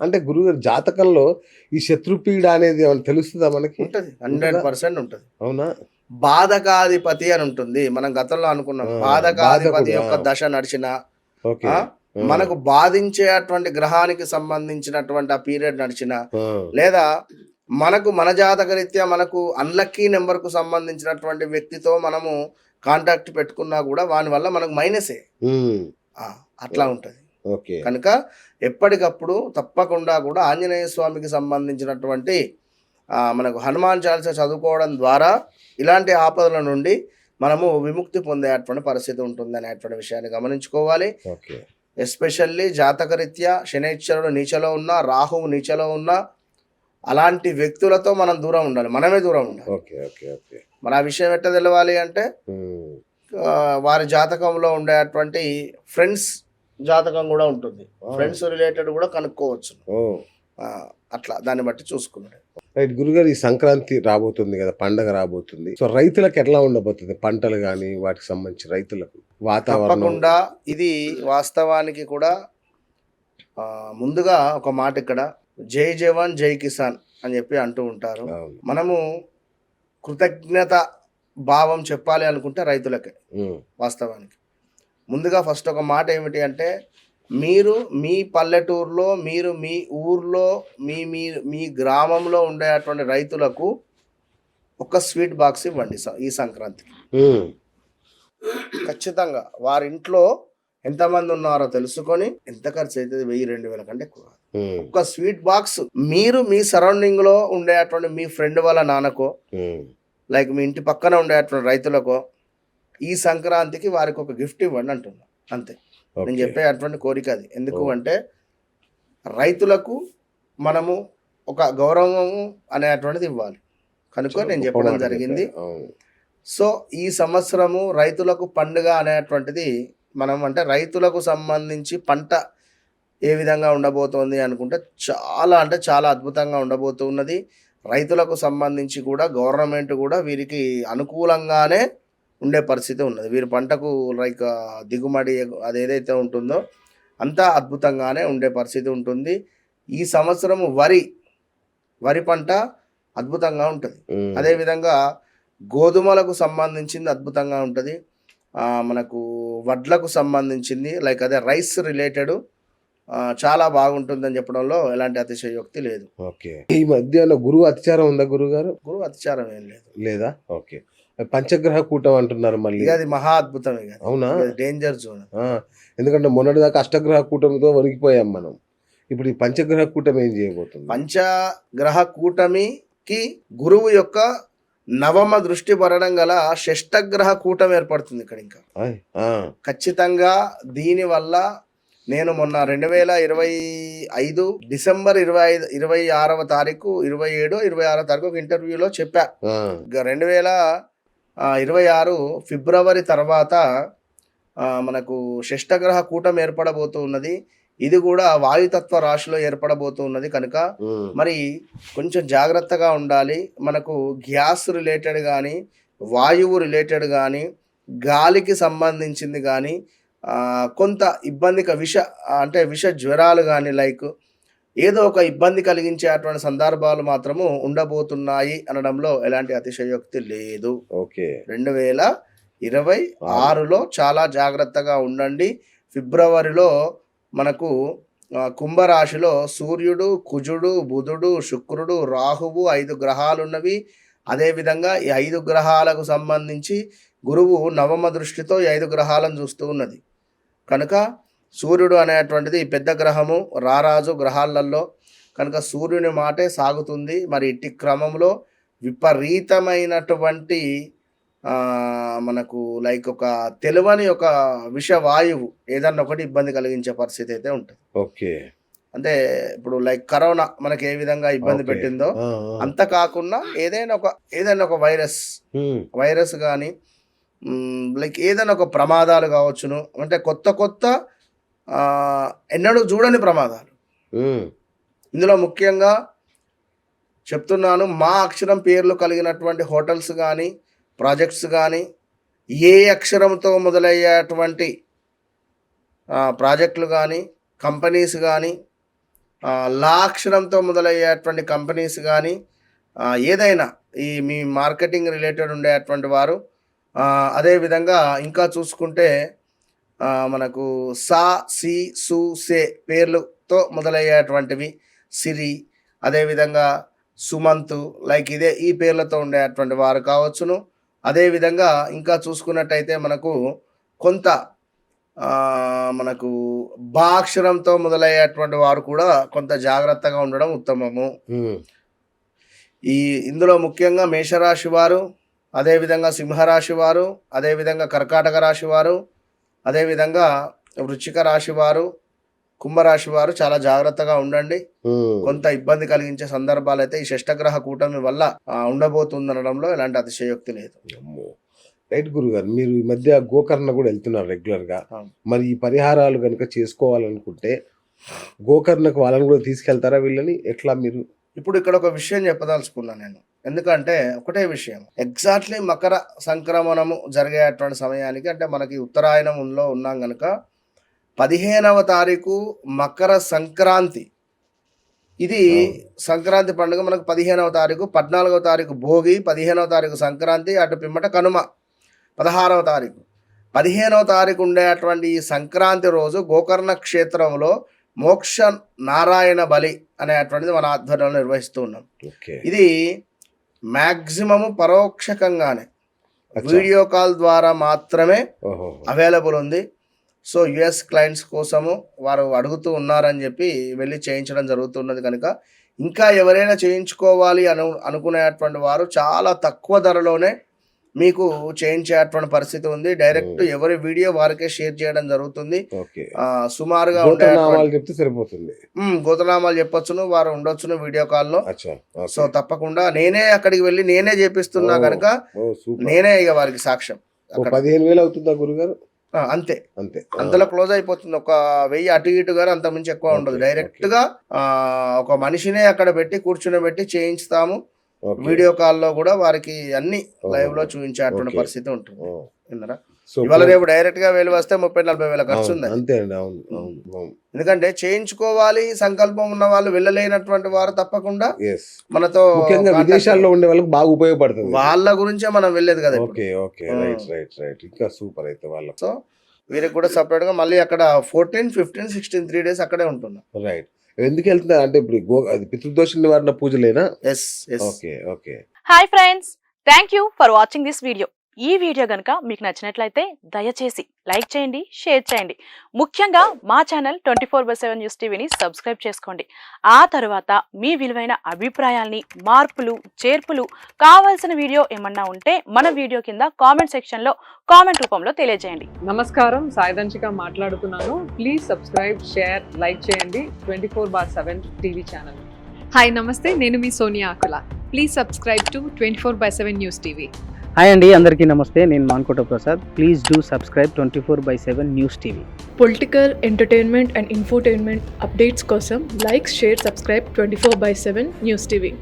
అంటే గురుగారు జాతకంలో ఈ శత్రుపీడ అనేది ఏమైనా తెలుస్తుందా మనకి? ఉంటది. ఉంటదా? 100% ఉంటది. అవునా? బాధకాధిపతి అని ఉంటుంది. మనం గతంలో అనుకున్నాం. ఆ! బాధకాధిపతి బాధకుడు. ఆ! యొక్క దశ నడిచినా, ఓకే. ఆ! ఆ! మనకు బాధించేటువంటి గ్రహానికి సంబంధించినటువంటి ఆ పీరియడ్ నడిచినా, ఆ! లేదా మనకు మన జాతకరీత్యా మనకు అన్‌లక్కీ నంబర్‌కు సంబంధించినటువంటి వ్యక్తితో మనము కాంటాక్ట్ పెట్టుకున్నా గూడా వాని వల్ల మనకు మైనసే. హ్మ్. ఆ! అట్లా ఉంటది. ఓకే. కనుక ఎప్పటికప్పుడు తప్పకుండా గూడా ఆంజనేయ స్వామికి సంబంధించినటువంటి మనకు హనుమాన్ చాలీసా చదువుకోవడం ద్వారా ఇలాంటి ఆపదల నుండి మనము విముక్తి పొందేటువంటి పరిస్థితి ఉంటుందనేటువంటి విషయాన్ని గమనించుకోవాలి. ఓకే. ఎస్పెషల్లీ జాతకరీత్యా శనైశ్వరుడు నీచలో ఉన్నా, రాహువు నీచలో ఉన్నా అలాంటి వ్యక్తులతో మనం దూరం ఉండాలి. మనమే దూరం ఉండాలి. ఓకే. ఓకే. ఓకే. మరి ఆ విషయం ఎట్లా తెలవాలి అంటే హ్మ్. వారి జాతకంలో ఉండేటువంటి ఫ్రెండ్స్ జాతకం గూడా ఉంటుంది. ఆ! ఫ్రెండ్స్ రిలేటెడ్ గూడా కనుక్కోవచ్చు. ఓహ్! అట్లా దాన్ని బట్టి చూసుకున్నాడు. రైట్. గురుగారు ఈ సంక్రాంతి రాబోతుంది గదా! పండగ రాబోతుంది. సో, రైతులకు ఎట్లా ఉండబోతుంది? పంటలు గాని, వాటికి సంబంధించి రైతులకు వాతావరణం. తప్పకుండా ఇది వాస్తవానికి కూడా ముందుగా ఒక మాట ఇక్కడ జై జవాన్, జై కిసాన్ అని చెప్పి అంటూ ఉంటారు. అవును. మనము కృతజ్ఞత భావం చెప్పాలి అనుకుంటే రైతులకే హ్మ్. వాస్తవానికి. ముందుగా ఫస్ట్ ఒక మాట ఏమిటి అంటే, మీరు మీ పల్లెటూరులో, మీరు మీ ఊర్లో, మీ మీ మీ గ్రామంలో ఉండేటువంటి రైతులకు ఒక స్వీట్ బాక్స్ ఇవ్వండి ఈ సంక్రాంతికి. హ్మ్. ఖచ్చితంగా వారింట్లో ఎంతమంది ఉన్నారో తెలుసుకొని ఎంత ఖర్చు అవుతుంది 1000, 2000 కంటే ఎక్కువ కాదు. హ్మ్. ఒక స్వీట్ బాక్స్ మీరు మీ సరౌండింగ్‌లో ఉండేటువంటి మీ ఫ్రెండ్ వాళ్ళ నాన్నకో, హ్మ్. లైక్ మీ ఇంటి పక్కన ఉండేటువంటి రైతులకో ఈ సంక్రాంతికి వారికి ఒక గిఫ్ట్ ఇవ్వండి అంటున్నా. అంతే. నేను ఓకే. చెప్పేటువంటి కోరిక అది. ఎందుకు ఓహ్! అంటే రైతులకు మనము ఒక గౌరవము అనేటువంటిది ఇవ్వాలి. కనుక చాలా నేను గొప్ప చెప్పడం మాట జరిగింది. చెప్పారు. అవును. సో, ఈ సంవత్సరము రైతులకు పండుగ అనేటువంటిది మనం అంటే రైతులకు సంబంధించి పంట ఏ విధంగా ఉండబోతోంది అనుకుంటే చాలా అంటే చాలా అద్భుతంగా ఉండబోతూ ఉన్నది. రైతులకు సంబంధించి కూడా గవర్నమెంట్ కూడా వీరికి అనుకూలంగానే ఉండే పరిస్థితి ఉన్నది. వీరి పంటకు లైక్ దిగుబడి అదేదైతే ఉంటుందో అంతా అద్భుతంగానే ఉండే పరిస్థితి ఉంటుంది. ఈ సంవత్సరము వరి పంట అద్భుతంగా ఉంటది. హ్మ్. అదేవిధంగా గోధుమలకు సంబంధించింది అద్భుతంగా ఉంటది. మనకు వడ్లకు సంబంధించింది లైక్ అదే రైస్ రిలేటెడ్ చాలా బాగుంటుందని చెప్పడంలో ఎలాంటి అతిశయోక్తి లేదు. ఓకే. ఈ మధ్యన గురువు అతిచారం ఉందా గురువుగారు? గురువు అతిచారం ఏం లేదు. లేదా? ఓకే. పంచగ్రహ కూటం అంటున్నారు మళ్ళీ. ఇక అది మహా అద్భుతం ఇక అది. అవునా? ఇక అది డేంజర్ జోన్. ఆ! ఎందుకంటే మొన్నటిదాకా అష్టగ్రహ కూటమితో వణికిపోయాం మనం. ఇప్పుడు ఈ పంచగ్రహ కూటమి ఏం చేయబోతుంది? పంచగ్రహ కూటమికి గురువు యొక్క నవమ దృష్టి పడడం గల షష్టగ్రహ కూటమి ఏర్పడుతుంది ఇక్కడ ఇంకా. ఆయ్! ఆ! ఖచ్చితంగా దీనివల్ల నేను మొన్న 2025 డిసెంబర్ 26వ తారీఖు 27, 26వ తారీఖు ఒక ఇంటర్వ్యూలో చెప్పా. ఆ! 2026 ఫిబ్రవరి తర్వాత మనకు షష్టగ్రహ కూటమి ఏర్పడబోతూ ఉన్నది. ఇది కూడా వాయుతత్వ రాశిలో ఏర్పడబోతూ ఉన్నది కనుక హ్మ్. మరి కొంచెం జాగ్రత్తగా ఉండాలి. మనకు గ్యాస్ రిలేటెడ్ గానీ, వాయువు రిలేటెడ్ గానీ, గాలికి సంబంధించింది గానీ కొంత అంటే విష జ్వరాలు గానీ లైక్ ఏదో ఒక ఇబ్బంది కలిగించేటువంటి సందర్భాలు మాత్రము ఉండబోతున్నాయి అనడంలో ఎలాంటి అతిశయోక్తి లేదు. ఓకే. 2026లో చాలా జాగ్రత్తగా ఉండండి. ఫిబ్రవరిలో మనకు కుంభరాశిలో సూర్యుడు, కుజుడు, బుధుడు, శుక్రుడు, రాహువు 5 గ్రహాలున్నవి. అదేవిధంగా ఈ 5 గ్రహాలకు సంబంధించి గురువు నవమ దృష్టితో ఈ 5 గ్రహాలను చూస్తూ ఉన్నది. కనుక సూర్యుడు అనేటువంటిది పెద్ద గ్రహము, రారాజు గ్రహాలలో. కనుక సూర్యుని మాటే సాగుతుంది. మరి ఇట్టి క్రమంలో విపరీతమైనటువంటి మనకు లైక్ ఒక తెలవని ఒక విషవాయువు ఏదన్నా ఒకటి ఇబ్బంది కలిగించే పరిస్థితి అయితే ఉంటుంది. ఓకే. అంటే ఇప్పుడు లైక్ కరోనా మనకి ఏ విధంగా ఇబ్బంది ఓకే. పెట్టిందో ఆ! ఆ! అంత కాకుండా ఏదైనా ఒక హ్మ్. వైరస్ గానీ లైక్ ఏదైనా ఒక ప్రమాదాలు కావచ్చును. అంటే కొత్త ఎన్నడూ చూడని ప్రమాదాలు. హ్మ్. ఇందులో ముఖ్యంగా చెప్తున్నాను మా అక్షరం పేర్లు కలిగినటువంటి హోటల్స్ గానీ, ప్రాజెక్ట్స్ గానీ, ఏ అక్షరంతో మొదలయ్యేటువంటి ప్రాజెక్టులు గానీ, కంపెనీస్ గానీ లా అక్షరంతో మొదలయ్యేటువంటి కంపెనీస్ కానీ ఏదైనా ఈ మీ మార్కెటింగ్ రిలేటెడ్ ఉండేటువంటి వారు, అదేవిధంగా ఇంకా చూసుకుంటే మనకు సా, సి, సు, సే పేర్లతో మొదలయ్యేటువంటివి, సిరి, అదేవిధంగా సుమంతు, లైక్ ఇదే ఈ పేర్లతో ఉండేటువంటి వారు కావచ్చును. అదేవిధంగా ఇంకా చూసుకున్నట్టయితే మనకు కొంత మనకు బా అక్షరంతో మొదలయ్యేటువంటి వారు కూడా కొంత జాగ్రత్తగా ఉండడం ఉత్తమము. ఇందులో ముఖ్యంగా మేషరాశి వారు, అదేవిధంగా సింహరాశి వారు, అదేవిధంగా కర్కాటక రాశి వారు, అదేవిధంగా వృశ్చిక రాశి వారు, కుంభరాశి వారు చాలా జాగ్రత్తగా ఉండండి. కొంత ఇబ్బంది కలిగించే సందర్భాలు అయితే ఈ షష్టగ్రహ కూటమి వల్ల ఉండబోతుందనడంలో ఎలాంటి అతిశయోక్తి లేదు. రైట్ గురుగారు, మీరు ఈ మధ్య గోకర్ణ కూడా వెళ్తున్నారు రెగ్యులర్ గా. మరి ఈ పరిహారాలు కనుక చేసుకోవాలనుకుంటే గోకర్ణకు వాళ్ళని కూడా తీసుకెళ్తారా వీళ్ళని? ఎట్లా మీరు? ఇప్పుడు ఇక్కడ ఒక విషయం చెప్పదలుచుకున్నాను నేను. ఎందుకంటే ఒకటే విషయం, ఎగ్జాక్ట్లీ మకర సంక్రమణము జరిగేటువంటి సమయానికి, అంటే మనకి ఉత్తరాయణంలో ఉన్నాం కనుక 15వ తారీఖు మకర సంక్రాంతి. ఇది సంక్రాంతి పండుగ మనకు 15వ తారీఖు, 14వ తారీఖు భోగి, 15వ తారీఖు సంక్రాంతి, అటు పిమ్మట కనుమ 16వ తారీఖు. 15వ తారీఖు ఉండేటువంటి ఈ సంక్రాంతి రోజు గోకర్ణ క్షేత్రంలో మోక్ష నారాయణ బలి అనేటువంటిది మన ఆధ్వర్యంలో నిర్వహిస్తూ ఉన్నాం. ఇది మ్యాక్సిమము పరోక్షకంగానే వీడియో కాల్ ద్వారా మాత్రమే అవైలబుల్ ఉంది. సో యుఎస్ క్లయింట్స్ కోసము వారు అడుగుతూ ఉన్నారని చెప్పి వెళ్ళి చేయించడం జరుగుతున్నది కనుక ఇంకా ఎవరైనా చేయించుకోవాలి అనుకునేటువంటి వారు చాలా తక్కువ ధరలోనే మీకు చేయించేటువంటి పరిస్థితి ఉంది. డైరెక్ట్ ఎవరి వీడియో వారికే షేర్ చేయడం జరుగుతుంది. సుమారుగా చెప్తే సరిపోతుంది, గోతనామాలు చెప్పొచ్చును, వారు ఉండొచ్చును వీడియో కాల్లో. సో తప్పకుండా నేనే అక్కడికి వెళ్ళి నేనే చేపిస్తున్నా కనుక నేనే ఇక వారికి సాక్ష్యం. 15,000 అవుతుందా గురుగారు? అంతే, అంతలో క్లోజ్ అయిపోతుంది. ఒక 1000 అటు ఇటు గారు అంత మించి ఎక్కువ ఉండదు. డైరెక్ట్ గా ఒక మనిషినే అక్కడ పెట్టి కూర్చుని చేయించుతాము. వీడియో కాల్లో కూడా వారికి అన్ని లైవ్ లో చూపించేటువంటి పరిస్థితి ఉంటుంది. ఇవాళ రేపు డైరెక్ట్ గా వెళ్ళి వస్తే 30,000-40,000 ఖర్చు ఉంది. ఎందుకంటే చేయించుకోవాలి సంకల్పం ఉన్న వాళ్ళు వెళ్ళలేనటువంటి వారు తప్పకుండా మనతో విదేశాల్లో ఉండే వాళ్ళకి బాగా ఉపయోగపడుతుంది. వాళ్ళ గురించే మనం వెళ్ళేది కదా. ఇంకా సూపర్ అయితే వాళ్ళ. సో వీరికి కూడా సపరేట్ గా మళ్ళీ అక్కడ 14, 15, 16 3 days అక్కడే ఉంటున్నాం. రైట్. ఎందుకు వెళ్తున్నారు అంటే ఇప్పుడు అది పితృదోష నివారణ పూజలేనా? Okay. Hi friends, thank you for watching this video. ఈ వీడియో గనుక మీకు నచ్చినట్లయితే దయచేసి లైక్ చేయండి, షేర్ చేయండి. ముఖ్యంగా మా ఛానల్ 24/7 న్యూస్ టీవీని సబ్స్క్రైబ్ చేసుకోండి. ఆ తర్వాత మీ విలువైన అభిప్రాయాల్ని, మార్పులు, చేర్పులు, కావాల్సిన వీడియో ఏమన్నా ఉంటే మన వీడియో కింద కామెంట్ సెక్షన్ లో కామెంట్ రూపంలో తెలియజేయండి. నమస్కారం, సాయిదంచిక మాట్లాడుతున్నాను. ప్లీజ్ సబ్స్క్రైబ్, షేర్, లైక్ చేయండి 24/7 టీవీ ఛానల్. హాయ్ నమస్తే, నేను మీ Sonia Akula. Please subscribe to 24/7 news TV. Hi అండి, అందరికీ నమస్తే. నేను Mankota Prasad. Please do subscribe 24/7 news TV. Political, entertainment and infotainment updates కోసం like, share, subscribe 24/7 news TV.